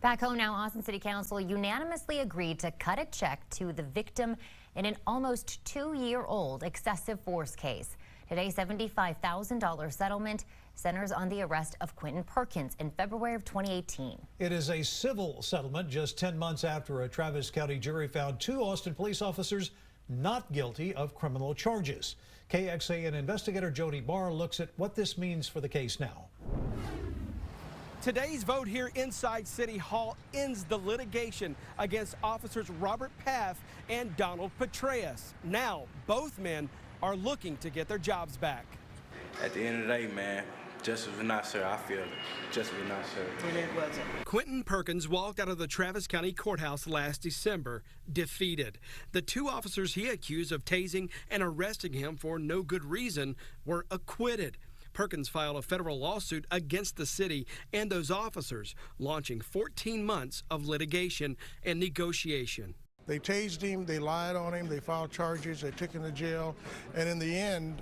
Back home now, Austin City Council unanimously agreed to cut a check to the victim in an almost 2-year-old excessive force case. Today's $75,000 settlement centers on the arrest of Quentin Perkins in February of 2018. It is a civil settlement just 10 months after a Travis County jury found 2 Austin police officers not guilty of criminal charges. KXAN investigator Jody Barr looks at what this means for the case now. Today's vote here inside City Hall ends the litigation against officers Robert Paff and Donald Petraeus. Now, both men are looking to get their jobs back. At the end of the day, man, justice was not served. I feel justice was not served. And it wasn't. Quentin Perkins walked out of the Travis County Courthouse last December, defeated. The 2 officers he accused of tasing and arresting him for no good reason were acquitted. Perkins filed a federal lawsuit against the city and those officers, launching 14 months of litigation and negotiation. They tased him, they lied on him, they filed charges, they took him to jail, and in the end,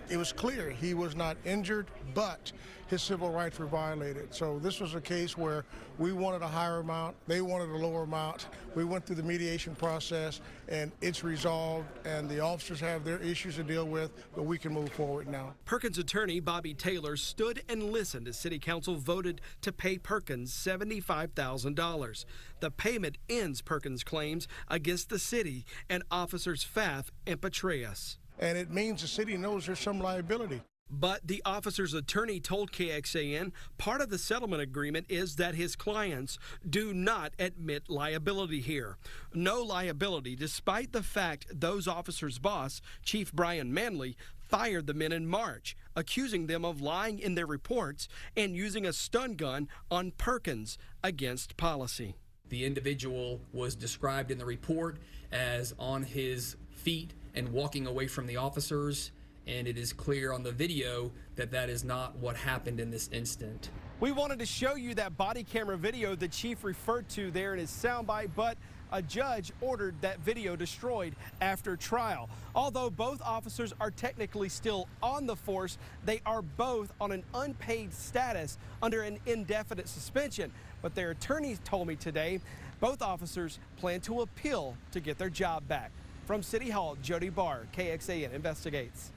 it was clear he was not injured, but his civil rights were violated. So this was a case where we wanted a higher amount, they wanted a lower amount. We went through the mediation process, and it's resolved, and the officers have their issues to deal with, but we can move forward now. Perkins' attorney, Bobby Taylor, stood and listened as City Council voted to pay Perkins $75,000. The payment ends Perkins' claims against the city and officers Pfaff and Petraeus. And it means the city knows there's some liability. But the officer's attorney told KXAN part of the settlement agreement is that his clients do not admit liability here. No liability, despite the fact those officers' boss, Chief Brian Manley, fired the men in March, accusing them of lying in their reports and using a stun gun on Perkins against policy. The individual was described in the report as on his feet and walking away from the officers, and it is clear on the video that that is not what happened in this instant. We wanted to show you that body camera video the chief referred to there in his soundbite, but a judge ordered that video destroyed after trial. Although both officers are technically still on the force, they are both on an unpaid status under an indefinite suspension. But their attorneys told me today both officers plan to appeal to get their job back. From City Hall, Jody Barr, KXAN investigates.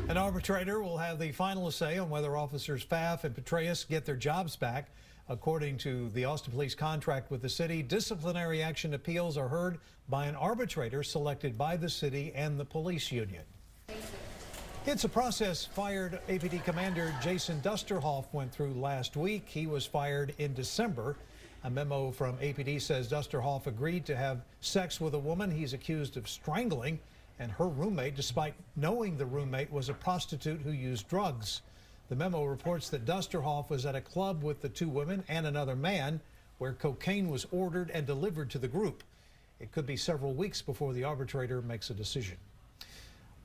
An arbitrator will have the final say on whether officers Pfaff and Petraeus get their jobs back. According to the Austin Police contract with the city, disciplinary action appeals are heard by an arbitrator selected by the city and the police union. It's a process fired APD Commander Jason Dusterhoff went through last week. He was fired in December. A memo from APD says Dusterhoff agreed to have sex with a woman he's accused of strangling and her roommate, despite knowing the roommate was a prostitute who used drugs. The memo reports that Dusterhoff was at a club with the 2 women and another man where cocaine was ordered and delivered to the group. It could be several weeks before the arbitrator makes a decision.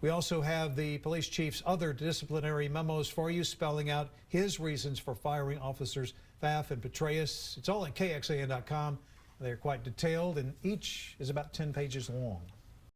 We also have the police chief's other disciplinary memos for you, spelling out his reasons for firing officers Pfaff and Petraeus. It's all at KXAN.com. They're quite detailed, and each is about 10 pages long.